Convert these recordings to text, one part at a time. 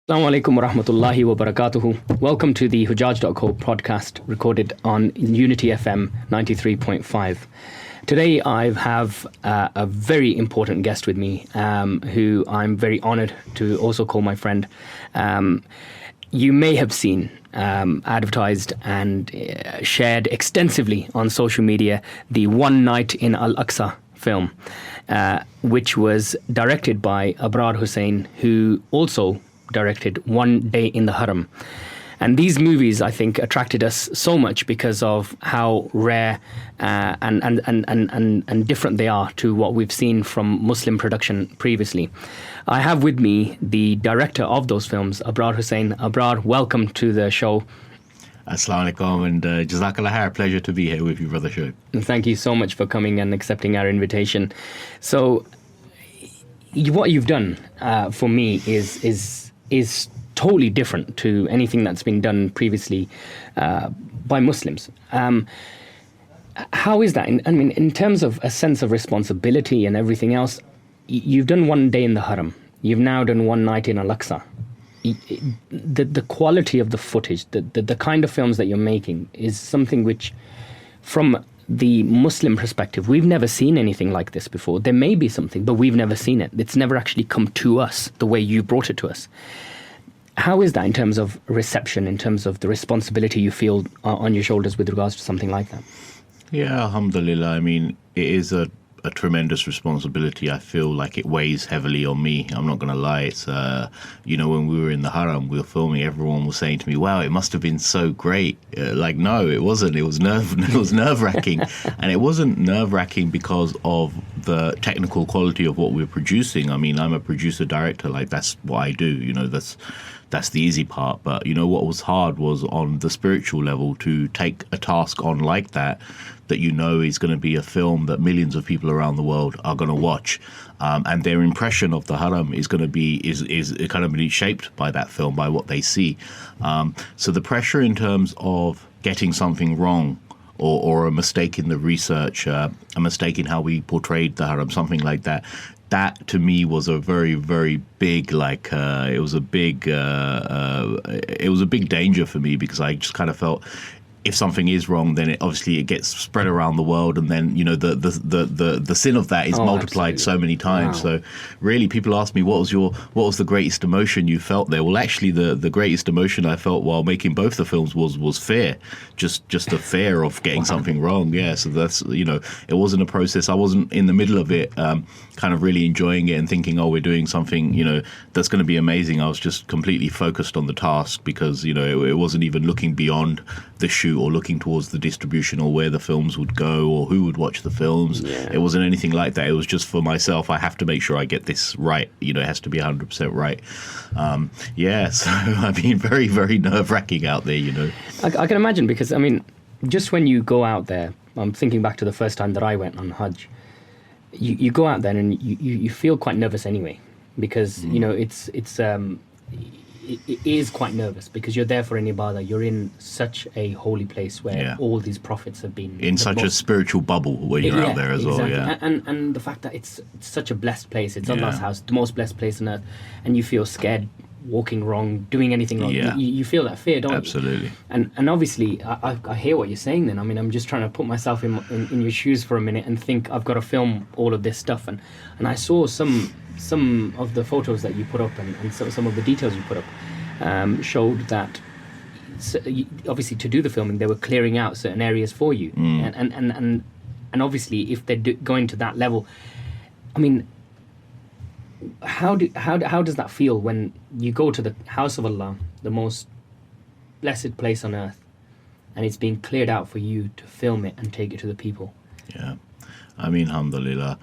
Assalamu alaikum wa rahmatullahi wa barakatuhu. Welcome to the Hujjaj.co podcast recorded on Unity FM 93.5. Today I have a very important guest with me who I'm very honored to also call my friend. You may have seen advertised and shared extensively on social media the One Night in Al-Aqsa film, which was directed by Abrar Hussain, who also directed One Day in the Haram. And these movies, I think, attracted us so much because of how rare and different they are to what we've seen from Muslim production previously. I have with me the director of those films, Abrar Hussain. Abrar, welcome to the show. Assalamu alaikum and jazakallah khair. Pleasure to be here with you, Brother Shoaib. Thank you so much for coming and accepting our invitation. So, what you've done for me is totally different to anything that's been done previously by Muslims. How is that? In terms of a sense of responsibility and everything else, you've done One Day in the Haram. You've now done One Night in Al-Aqsa. The quality of the footage, the kind of films that you're making is something which, from the Muslim perspective, we've never seen anything like this before. There may be something, but we've never seen it. It's never actually come to us the way you brought it to us. How is that in terms of reception, in terms of the responsibility you feel on your shoulders with regards to something like that? Yeah, alhamdulillah. I mean, it is a tremendous responsibility. I feel like it weighs heavily on me. I'm not going to lie. It's, when we were in the Haram, we were filming, everyone was saying to me, wow, it must have been so great. No, it wasn't. It was nerve-wracking. And it wasn't nerve-wracking because of the technical quality of what we're producing. I mean, I'm a producer-director. That's what I do. That's the easy part. But, what was hard was on the spiritual level to take a task on like that is going to be a film that millions of people around the world are going to watch. And their impression of the Haram is going to be kind of shaped by that film, by what they see. So the pressure in terms of getting something wrong or a mistake in the research, a mistake in how we portrayed the Haram, something like that, that to me was a very, very big, it was a big danger for me, because I just kind of felt if something is wrong, then it gets spread around the world, and then the sin of that is multiplied so many times. Wow. So really, people ask me what was the greatest emotion you felt there? Well, actually, the greatest emotion I felt while making both the films was fear, just the fear of getting something wrong. Yeah, so that's it wasn't a process. I wasn't in the middle of it, kind of really enjoying it and thinking, oh, we're doing something that's going to be amazing. I was just completely focused on the task, because it wasn't even looking beyond the shoot or looking towards the distribution or where the films would go or who would watch the films. Yeah. It wasn't anything like that. It was just for myself. I have to make sure I get this right. It has to be 100% right. So I've been very, very nerve-wracking out there, I can imagine, because, just when you go out there, I'm thinking back to the first time that I went on Hajj, you go out there and you feel quite nervous anyway, because, it is quite nervous, because you're there for an ibadah. You're in such a holy place where all these prophets have been. In such a spiritual bubble when you're out there as well. Yeah. And the fact that it's such a blessed place, it's Allah's house, the most blessed place on earth, and you feel scared walking wrong, doing anything wrong. Yeah. You feel that fear, don't you? Absolutely. And obviously, I hear what you're saying then. I'm just trying to put myself in your shoes for a minute and think, I've got to film all of this stuff. And I saw some of the photos that you put up and some of the details you put up showed that obviously to do the filming they were clearing out certain areas for you, and obviously if they're going to that level, how does that feel when you go to the house of Allah, the most blessed place on earth, and it's being cleared out for you to film it and take it to the people? Yeah, alhamdulillah.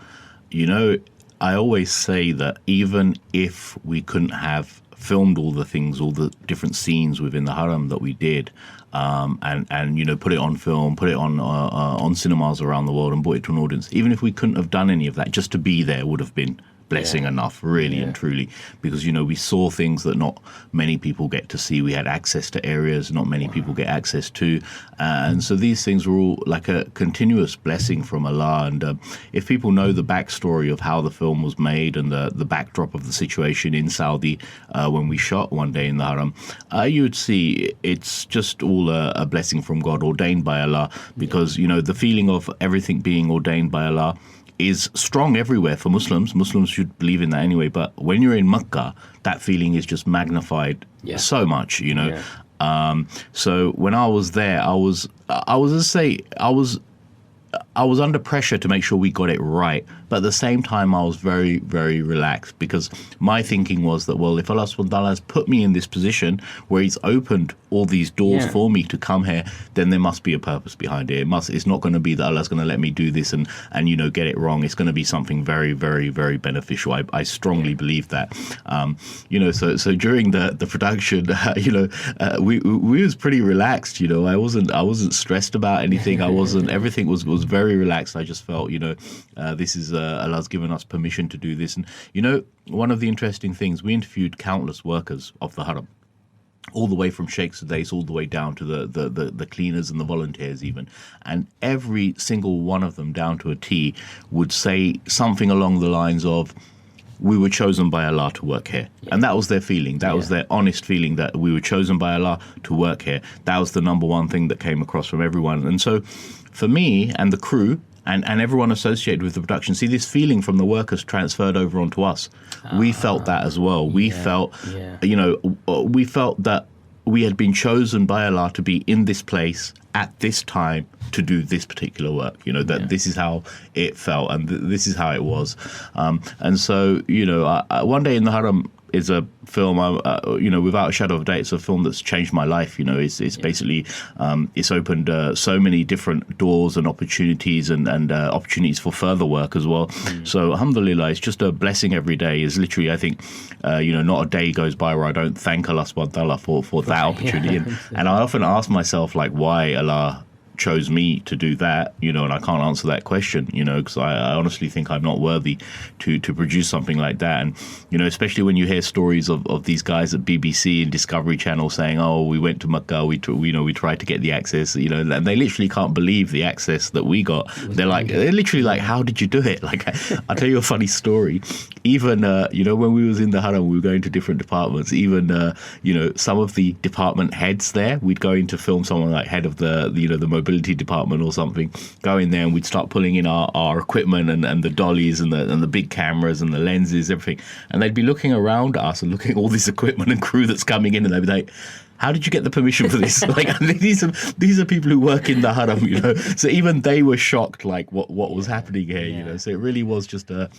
I always say that even if we couldn't have filmed all the things, all the different scenes within the Haram that we did, and put it on film, put it on cinemas around the world and brought it to an audience, even if we couldn't have done any of that, just to be there would have been blessing enough, really and truly, because, we saw things that not many people get to see. We had access to areas not many people get access to. And so these things were all like a continuous blessing from Allah. And if people know the backstory of how the film was made and the backdrop of the situation in Saudi when we shot One Day in the Haram, you would see it's just all a blessing from God, ordained by Allah, because, the feeling of everything being ordained by Allah is strong everywhere for Muslims. Muslims should believe in that anyway. But when you're in Mecca, that feeling is just magnified so much, So when I was there, I was under pressure to make sure we got it right. But at the same time, I was very, very relaxed, because my thinking was that, well, if Allah subhanahu wa ta'ala has put me in this position where He's opened all these doors for me to come here, then there must be a purpose behind it. It's not going to be that Allah's going to let me do this and get it wrong. It's going to be something very, very, very beneficial. I strongly believe that. So during the production, we was pretty relaxed. I wasn't stressed about anything. Everything was very relaxed. I just felt, this is Allah's given us permission to do this. And one of the interesting things, we interviewed countless workers of the Haram, all the way from Sheikh Sudais all the way down to the cleaners and the volunteers even. And every single one of them, down to a T, would say something along the lines of, we were chosen by Allah to work here. And that was their feeling. That was their honest feeling, that we were chosen by Allah to work here. That was the number one thing that came across from everyone. And so for me and the crew, and everyone associated with the production, see, this feeling from the workers transferred over onto us. We felt that as well. We felt, we felt that we had been chosen by Allah to be in this place at this time to do this particular work. This is how it felt, and this is how it was. And so, One Day in the Haram is a film, without a shadow of a doubt, it's a film that's changed my life. It's basically, it's opened so many different doors and opportunities and opportunities for further work as well. So alhamdulillah, it's just a blessing every day. Is literally, I think, not a day goes by where I don't thank Allah subhanahu wa ta'ala for that opportunity. And I often ask myself, like, why Allah chose me to do that, and I can't answer that question, because I honestly think I'm not worthy to produce something like that. And, especially when you hear stories of these guys at BBC and Discovery Channel saying, oh, we went to Mecca, we tried to get the access, and they literally can't believe the access that we got. They're literally like, how did you do it? Like, I'll tell you a funny story. Even, when we was in the Haram, we were going to different departments. Even, some of the department heads there, we'd go in to film someone like head of the mobility department or something, go in there and we'd start pulling in our equipment and the dollies and the big cameras and the lenses, everything. And they'd be looking around us and looking at all this equipment and crew that's coming in, and they'd be like, how did you get the permission for this? Like, these are people who work in the Haram, So even they were shocked, like what was happening here, So it really was just a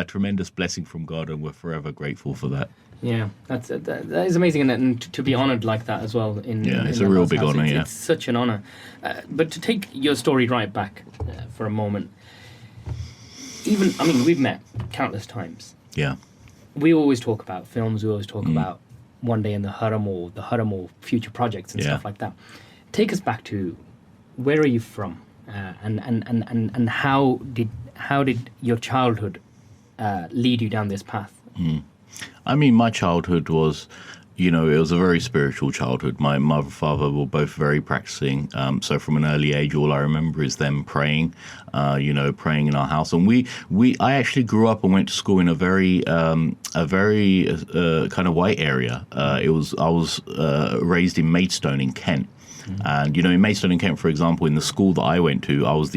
tremendous blessing from God, and we're forever grateful for that. Yeah, that is amazing, and to be honoured like that as well. It's a real big honour. It's such an honour. But to take your story right back for a moment, we've met countless times. Yeah. We always talk about films. We always talk about One Day in the Haram or future projects and stuff like that. Take us back to, where are you from, and how did your childhood lead you down this path? My childhood was, it was a very spiritual childhood. My mother and father were both very practicing. So from an early age, all I remember is them praying, praying in our house. And I actually grew up and went to school in a very kind of white area. I was raised in Maidstone in Kent. And, in Maidstone in Kent, for example, in the school that I went to, I was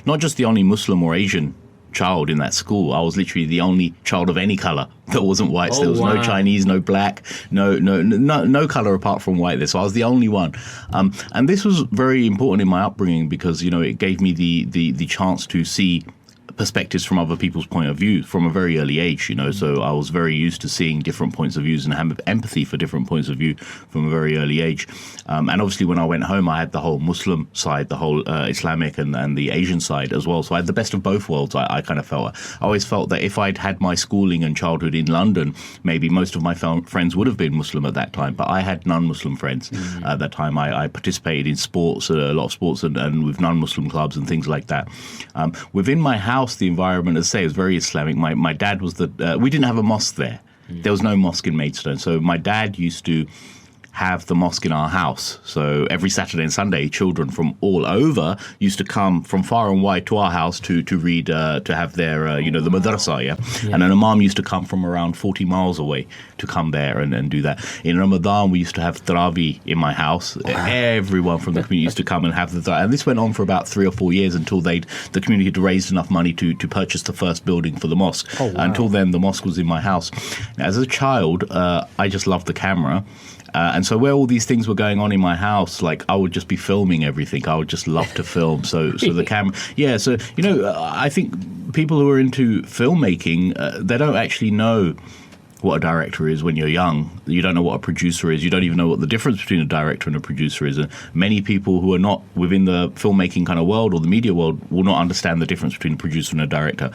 not just the only Muslim or Asian child in that school. I was literally the only child of any color that wasn't white. So there was no Chinese, no black, no color apart from white there. So I was the only one. And this was very important in my upbringing, because, it gave me the chance to see perspectives from other people's point of view from a very early age, so I was very used to seeing different points of views and have empathy for different points of view from a very early age. And obviously when I went home, I had the whole Muslim side, the whole Islamic and the Asian side as well. So I had the best of both worlds. I kind of felt, I always felt that if I'd had my schooling and childhood in London, maybe most of my friends would have been Muslim at that time, but I had non-Muslim friends at that time. I participated in sports, a lot of sports and with non-Muslim clubs and things like that. Within my house, house, the environment, as I say, was very Islamic. My dad was we didn't have a mosque there. There was no mosque in Maidstone. So my dad used to have the mosque in our house. So every Saturday and Sunday, children from all over used to come from far and wide to our house to read, to have their, the madrasa, yeah? And an imam used to come from around 40 miles away to come there and do that. In Ramadan, we used to have tarawih in my house. Wow. Everyone from the community used to come and have the tarawih. And this went on for about 3 or 4 years until the community had raised enough money to purchase the first building for the mosque. Oh, wow. Until then, the mosque was in my house. Now, as a child, I just loved the camera. And so where all these things were going on in my house, like I would just be filming everything. I would just love to film. So the camera, yeah. So, I think people who are into filmmaking, they don't actually know what a director is when you're young. You don't know what a producer is. You don't even know what the difference between a director and a producer is. And many people who are not within the filmmaking kind of world or the media world will not understand the difference between a producer and a director.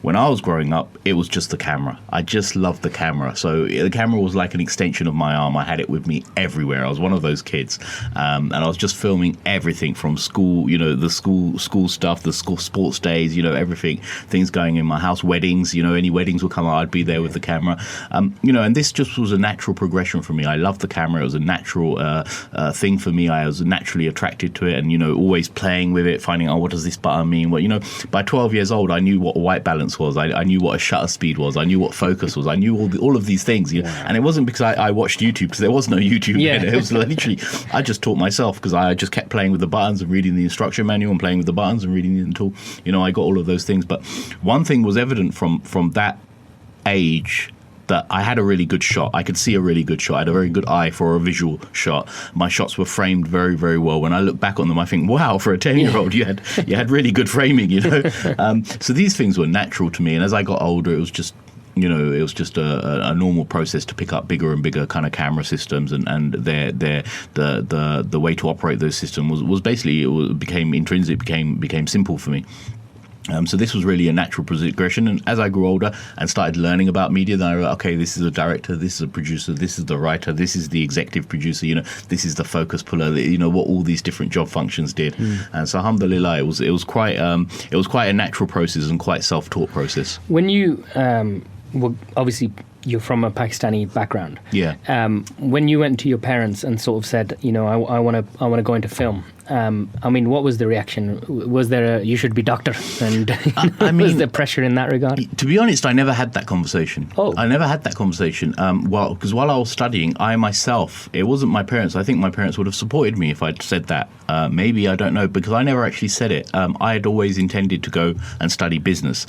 When I was growing up, it was just the camera. I just loved the camera. So the camera was like an extension of my arm. I had it with me everywhere. I was one of those kids. And I was just filming everything from school, the school stuff, the school sports days, everything, things going in my house, weddings, any weddings would come out, I'd be there with the camera. And this just was a natural progression for me. I loved the camera. It was a natural thing for me. I was naturally attracted to it and, always playing with it, finding out what does this button mean? By 12 years old, I knew what a white balance was. I knew what a shutter speed was. I knew what focus was. I knew all of these things. And it wasn't because I watched YouTube, because there was no YouTube. Yeah. It was literally, I just taught myself because I just kept playing with the buttons and reading the instruction manual and playing with the buttons and reading it until, I got all of those things. But one thing was evident from that age, that I had a really good shot. I could see a really good shot. I had a very good eye for a visual shot. My shots were framed very, very well. When I look back on them, I think, wow, for a 10-year-old, you had really good framing, So these things were natural to me. And as I got older, it was just a normal process to pick up bigger and bigger kind of camera systems, and the way to operate those systems was basically, became intrinsic, became simple for me. So this was really a natural progression. And as I grew older and started learning about media, then I realized, okay, this is a director, this is a producer, this is the writer, this is the executive producer, this is the focus puller, what all these different job functions did. And so alhamdulillah, it was quite a natural process and quite self-taught process. When you obviously you're from a Pakistani background. Yeah. When you went to your parents and sort of said, I want to go into film. What was the reaction? Was there you should be doctor? And was there pressure in that regard? To be honest, I never had that conversation. Oh. I never had that conversation. Because while I was studying, I myself, it wasn't my parents. I think my parents would have supported me if I'd said that. Maybe, I don't know, because I never actually said it. I had always intended to go and study business,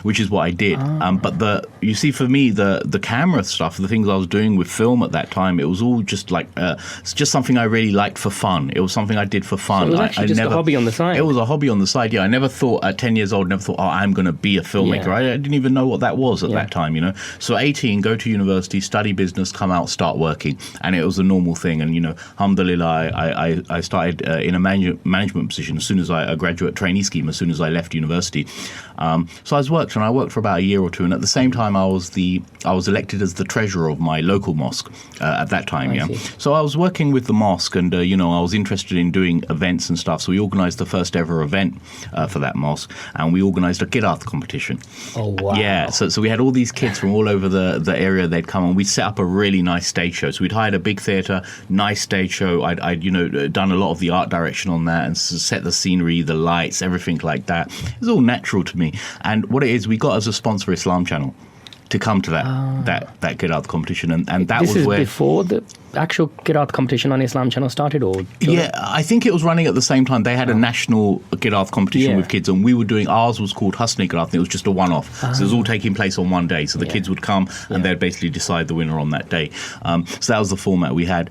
which is what I did. But you see, for me, the camera stuff, the things I was doing with film at that time, it was all just like, it's just something I really liked for fun. It was something I did for fun. So it was actually just a hobby on the side. It was a hobby on the side, yeah. I never thought, at 10 years old, I'm going to be a filmmaker. Yeah. I didn't even know what that was at that time, So 18, go to university, study business, come out, start working. And it was a normal thing. And, alhamdulillah, I started in a management position as soon as a graduate trainee scheme, as soon as I left university. So I worked for about a year or two. And at the same time, I was elected as the treasurer of my local mosque at that time, yeah. So I was working with the mosque and, I was interested in doing events and stuff. So we organised the first ever event for that mosque, and we organised a Qiraat competition. Oh, wow. Yeah, so we had all these kids from all over the area. They'd come, and we set up a really nice stage show. So we'd hired a big theatre, nice stage show. I'd done a lot of the art direction on that and set the scenery, the lights, everything like that. It was all natural to me. And what it is, we got as a sponsor Islam Channel to come to that Qiraat competition, and that was where... This is before the actual Qiraat competition on Islam Channel started, or... Yeah, I think it was running at the same time. They had a national Qiraat competition with kids, and we were doing... Ours was called Husni Qiraat, and it was just a one-off. So it was all taking place on one day. So the kids would come, and they'd basically decide the winner on that day. So that was the format we had.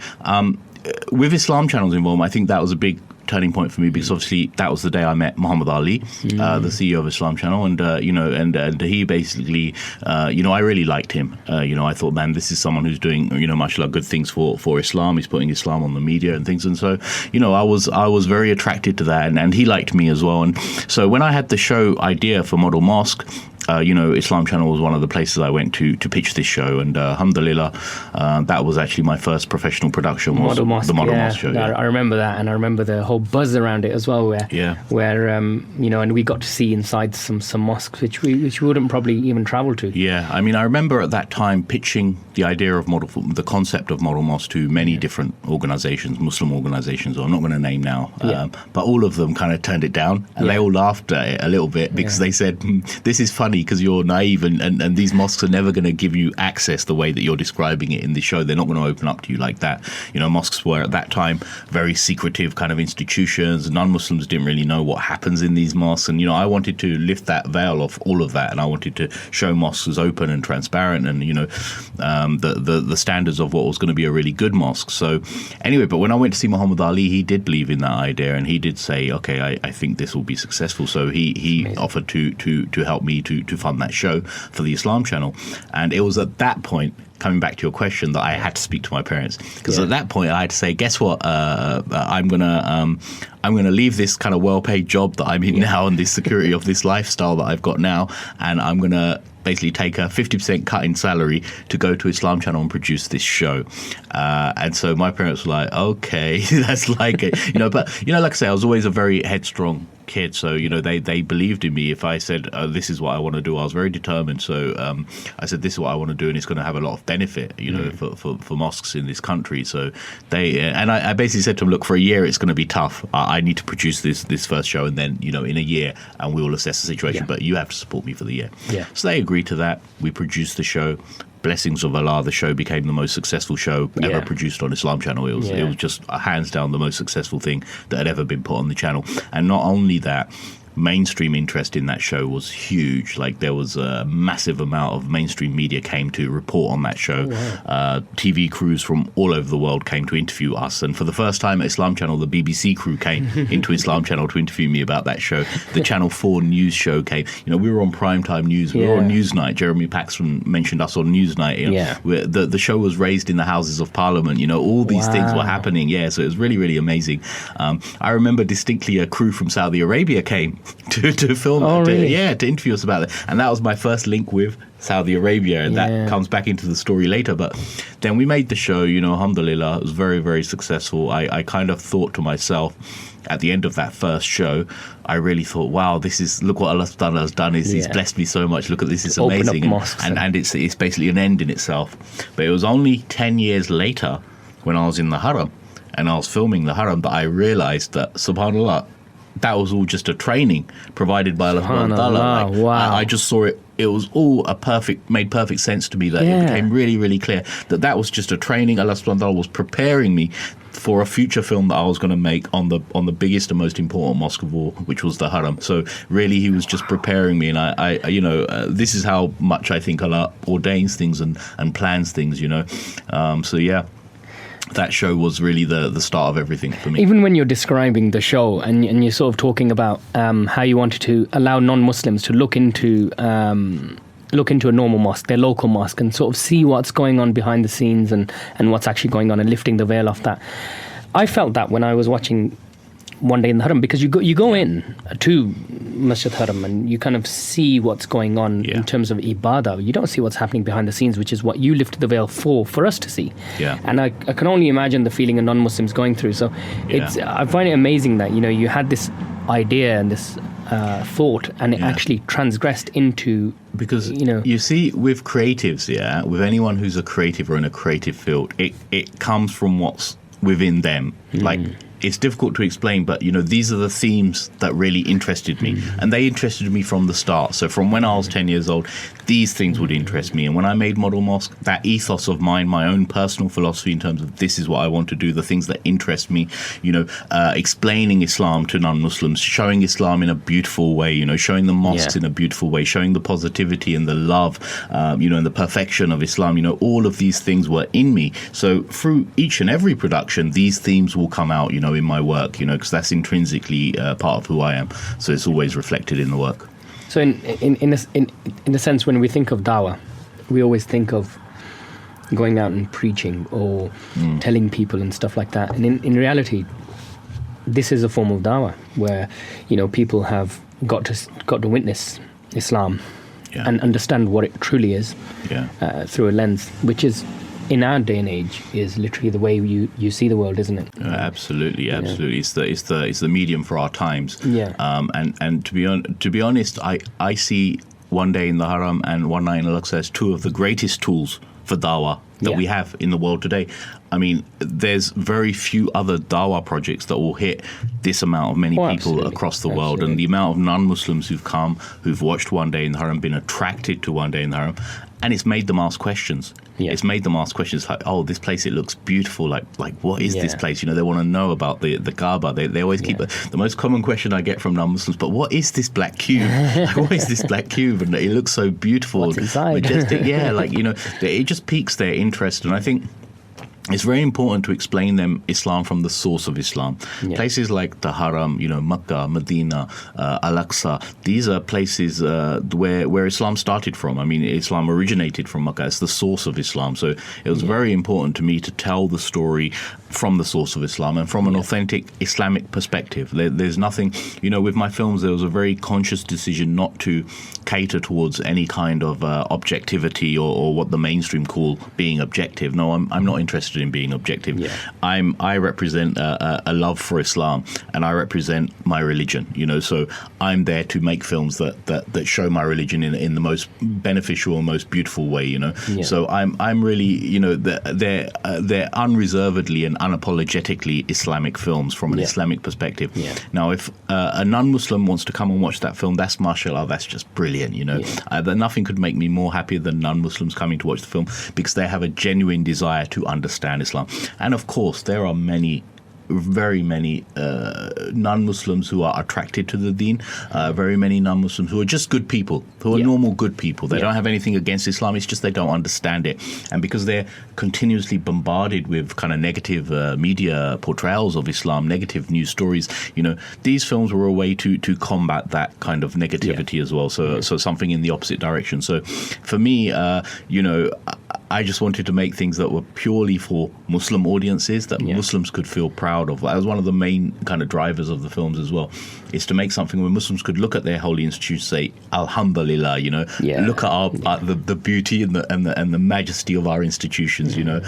With Islam Channel's involvement, I think that was a big turning point for me, because obviously that was the day I met Muhammad Ali, the CEO of Islam Channel, and and he basically, I really liked him. I thought, man, this is someone who's doing, mashallah, good things for Islam. He's putting Islam on the media and things, and so, I was very attracted to that, and he liked me as well. And so when I had the show idea for Model Mosque, Islam Channel was one of the places I went to pitch this show, and alhamdulillah, that was actually my first professional production. Was Model Mosque, the Model Mosque show. Yeah. I remember that, and I remember the whole buzz around it as well. Where and we got to see inside some mosques which we wouldn't probably even travel to. Yeah, I mean, I remember at that time pitching the idea of the concept of Model Mosque to many different organisations, Muslim organisations, or I'm not going to name now, but all of them kind of turned it down, and they all laughed at it a little bit because they said, "This is funny because you're naive, and these mosques are never going to give you access the way that you're describing it in the show. They're not going to open up to you like that." Mosques were at that time very secretive kind of institutions. Non-Muslims didn't really know what happens in these mosques, and I wanted to lift that veil off all of that, and I wanted to show mosques as open and transparent, and the standards of what was going to be a really good mosque. So anyway, but when I went to see Muhammad Ali, he did believe in that idea, and he did say, "Okay, I think this will be successful." So he offered to help me to fund that show for the Islam Channel, and it was at that point, coming back to your question, that I had to speak to my parents, because at that point I had to say, guess what, I'm gonna leave this kind of well-paid job that I'm in now, and this security of this lifestyle that I've got now, and I'm gonna basically take a 50% cut in salary to go to Islam Channel and produce this show. And so my parents were like, okay, that's like it, but like I say, I was always a very headstrong kid, so they believed in me. If I said this is what I want to do, I was very determined. So I said, this is what I want to do, and it's going to have a lot of benefit for mosques in this country. So I basically said to them, look, for a year it's going to be tough. I need to produce this first show, and then in a year and we will assess the situation, but you have to support me for the year. So they agreed to that. We produced the show. Blessings of Allah, the show became the most successful show ever produced on Islam Channel. It was just hands down the most successful thing that had ever been put on the channel. And not only that, mainstream interest in that show was huge. Like, there was a massive amount of mainstream media came to report on that show. TV crews from all over the world came to interview us, and for the first time at Islam Channel, the BBC crew came into Islam Channel to interview me about that show. The Channel 4 news show came. We were on primetime news. We were on Newsnight. Jeremy Paxman mentioned us on Newsnight. The show was raised in the Houses of Parliament. All these things were happening. So it was really, really amazing. I remember distinctly a crew from Saudi Arabia came to film, to interview us about it, and that was my first link with Saudi Arabia, and that comes back into the story later. But then we made the show, alhamdulillah, it was very, very successful. I kind of thought to myself at the end of that first show, I really thought, wow, look what Allah has done, he's blessed me so much, look at this, it's amazing, and it's basically an end in itself. But it was only 10 years later, when I was in the Haram and I was filming the Haram, that I realized that, subhanallah, that was all just a training provided by Allah subhanahu wa ta'ala. I just saw it. It was all made perfect sense to me, that it became really, really clear that was just a training. Allah subhanahu wa ta'ala was preparing me for a future film that I was going to make on the biggest and most important mosque of all, which was the Haram. So really, he was just preparing me, and I this is how much I think Allah ordains things and plans things. That show was really the start of everything for me. Even when you're describing the show and you're sort of talking about how you wanted to allow non-Muslims to look into a normal mosque, their local mosque, and sort of see what's going on behind the scenes and what's actually going on, and lifting the veil off that. I felt that when I was watching One Day in the Haram, because you go in to Masjid Al-Haram and you kind of see what's going on in terms of ibadah. You don't see what's happening behind the scenes, which is what you lifted the veil for us to see. And I can only imagine the feeling of non-Muslims going through. So I find it amazing that you had this idea and this thought, and it actually transgressed into, because you see, with creatives, with anyone who's a creative or in a creative field, it comes from what's within them. Like, it's difficult to explain, but these are the themes that really interested me, and they interested me from the start. So from when I was 10 years old, these things would interest me. And when I made Model Mosque, that ethos of mine, my own personal philosophy in terms of this is what I want to do, the things that interest me, explaining Islam to non-Muslims, showing Islam in a beautiful way, showing the mosques in a beautiful way, showing the positivity and the love, and the perfection of Islam, all of these things were in me. So through each and every production, these themes will come out, in my work, because that's intrinsically part of who I am. So it's always reflected in the work. So in a sense, when we think of dawah, we always think of going out and preaching or telling people and stuff like that. And in reality, this is a form of dawah where people have got to witness Islam Yeah. and understand what it truly is through a lens, which is, in our day and age, is literally the way you see the world, isn't it? Absolutely. It's the medium for our times. Yeah. And to be honest, I see One Day in the Haram and One Night in Al-Aqsa as two of the greatest tools for dawah that we have in the world today. I mean, there's very few other dawah projects that will hit this amount of many people across the world. And the amount of non-Muslims who've come, who've watched One Day in the Haram, been attracted to One Day in the Haram, and it's made them ask questions. Yeah. It's made them ask questions like, oh, this place, it looks beautiful. Like what is this place? You know, they want to know about the Kaaba. They always keep the most common question I get from non-Muslims, but what is this black cube? Like, what is this black cube? And it looks so beautiful. What's inside? Majestic. Yeah, like, you know, it just piques their interest. And I think it's very important to explain them Islam from the source of Islam. Yeah. Places like the Haram, you know, Makkah, Medina, Al-Aqsa, these are places where Islam started from. I mean, Islam originated from Makkah. It's the source of Islam. So it was very important to me to tell the story from the source of Islam and from an authentic Islamic perspective. There's nothing, you know, with my films, there was a very conscious decision not to cater towards any kind of objectivity or what the mainstream call being objective. No, I'm not interested in being objective. Yeah. I represent a love for Islam, and I represent my religion, you know, so I'm there to make films that show my religion in the most beneficial and most beautiful way, you know. Yeah. So I'm really, you know, they're unreservedly and unapologetically Islamic films from an Islamic perspective. Yeah. Now, if a non-Muslim wants to come and watch that film, that's mashallah, that's just brilliant, you know. Nothing could make me more happier than non-Muslims coming to watch the film, because they have a genuine desire to understand Islam. And of course, there are very many non-Muslims who are attracted to the deen, very many non-Muslims who are just good people, who are normal good people. They don't have anything against Islam, it's just they don't understand it. And because they're continuously bombarded with kind of negative media portrayals of Islam, negative news stories, you know, these films were a way to combat that kind of negativity as well. So something in the opposite direction. So for me, you know, I just wanted to make things that were purely for Muslim audiences, that Muslims could feel proud of. That was one of the main kind of drivers of the films as well, is to make something where Muslims could look at their holy institution, say Alhamdulillah, you know, look at the beauty and the majesty of our institutions, you know.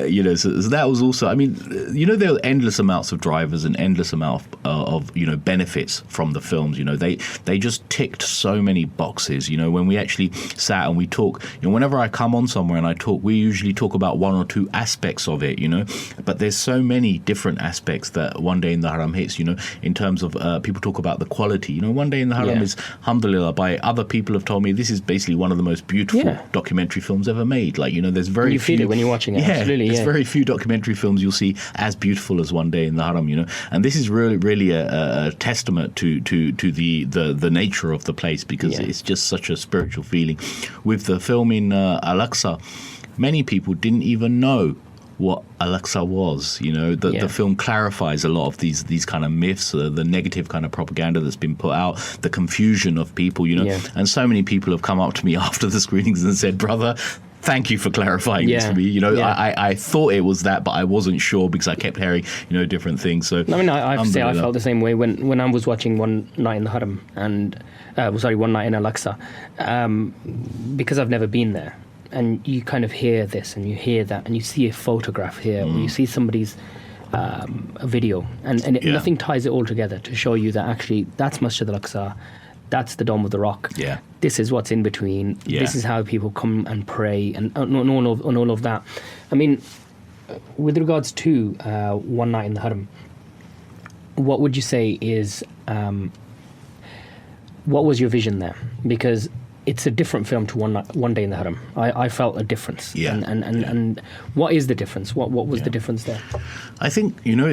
You know, so that was also, I mean, you know, there are endless amounts of drivers and endless amount of you know, benefits from the films. You know, they just ticked so many boxes. You know, when we actually sat and we talk, you know, whenever I come on somewhere and I talk, we usually talk about one or two aspects of it, you know, but there's so many different aspects that One Day in the Haram hits, you know, in terms of people talk about the quality, you know. One Day in the Haram is, alhamdulillah, by other people have told me, this is basically one of the most beautiful documentary films ever made. Like, you know, there's very few, feel it when you're watching it. Absolutely, there's very few documentary films you'll see as beautiful as One Day in the Haram, you know. And this is really a testament to the nature of the place, because it's just such a spiritual feeling. With the film in Al-Aqsa, many people didn't even know what Al-Aqsa was, you know. The film clarifies a lot of these kind of myths, the negative kind of propaganda that's been put out, the confusion of people, you know. And so many people have come up to me after the screenings and said, brother, thank you for clarifying this for me. You know, I thought it was that, but I wasn't sure because I kept hearing, you know, different things. So I mean, I have to say I felt the same way when I was watching One Night in the Haram and One Night in Al-Aqsa, because I've never been there. And you kind of hear this and you hear that and you see a photograph here, or you see somebody's a video, and nothing ties it all together to show you that actually that's Masjid Al-Aqsa, that's the Dome of the Rock. Yeah. This is what's in between. Yeah. This is how people come and pray and all of that. I mean, with regards to One Night in the Haram, what would you say is, what was your vision there? Because it's a different film to One Day in the Haram. I felt a difference. Yeah. And what is the difference? What was the difference there? I think, you know,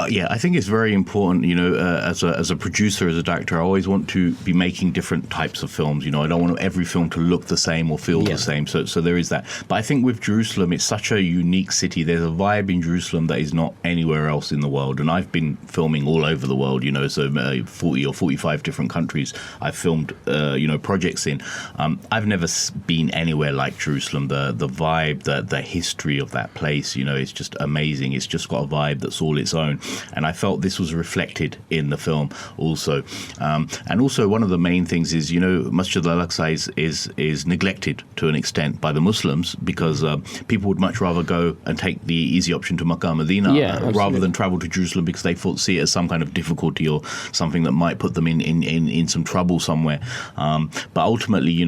I think it's very important, you know, as a producer, as a director, I always want to be making different types of films. You know, I don't want every film to look the same or feel the same. So there is that. But I think with Jerusalem, it's such a unique city. There's a vibe in Jerusalem that is not anywhere else in the world. And I've been filming all over the world, you know, so 40 or 45 different countries I've filmed, you know, projects in. I've never been anywhere like Jerusalem. The vibe, the history of that place, you know, it's just amazing. It's just got a vibe that's all its own. And I felt this was reflected in the film also. And also one of the main things is, Masjid Al-Aqsa is neglected to an extent by the Muslims, because people would much rather go and take the easy option to Makkah and Medina rather than travel to Jerusalem, because they see it as some kind of difficulty or something that might put them in some trouble somewhere. But ultimately,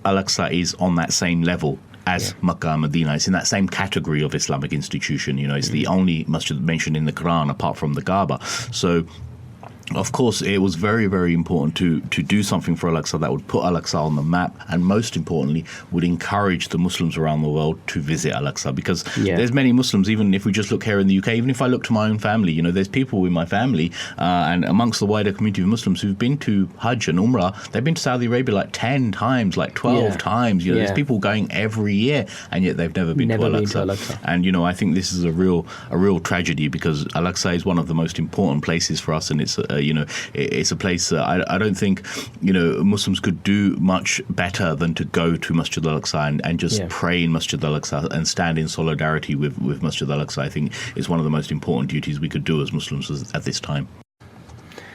Al-Aqsa is on that same level as Makkah and Medina. It's in that same category of Islamic institution. It's the only masjid mentioned in the Quran apart from the Kaaba. So of course, it was very, very important to do something for Al-Aqsa that would put Al-Aqsa on the map, and most importantly, would encourage the Muslims around the world to visit Al-Aqsa, because there's many Muslims, even if we just look here in the UK, even if I look to my own family, there's people in my family and amongst the wider community of Muslims who've been to Hajj and Umrah. They've been to Saudi Arabia like 10 times, like 12 times. There's people going every year, and yet they've never been to Al-Aqsa. And, I think this is a real tragedy, because Al-Aqsa is one of the most important places for us, and it's it's a place that I don't think, Muslims could do much better than to go to Masjid Al-Aqsa and just pray in Masjid Al-Aqsa and stand in solidarity with Masjid Al-Aqsa. I think is one of the most important duties we could do as Muslims at this time.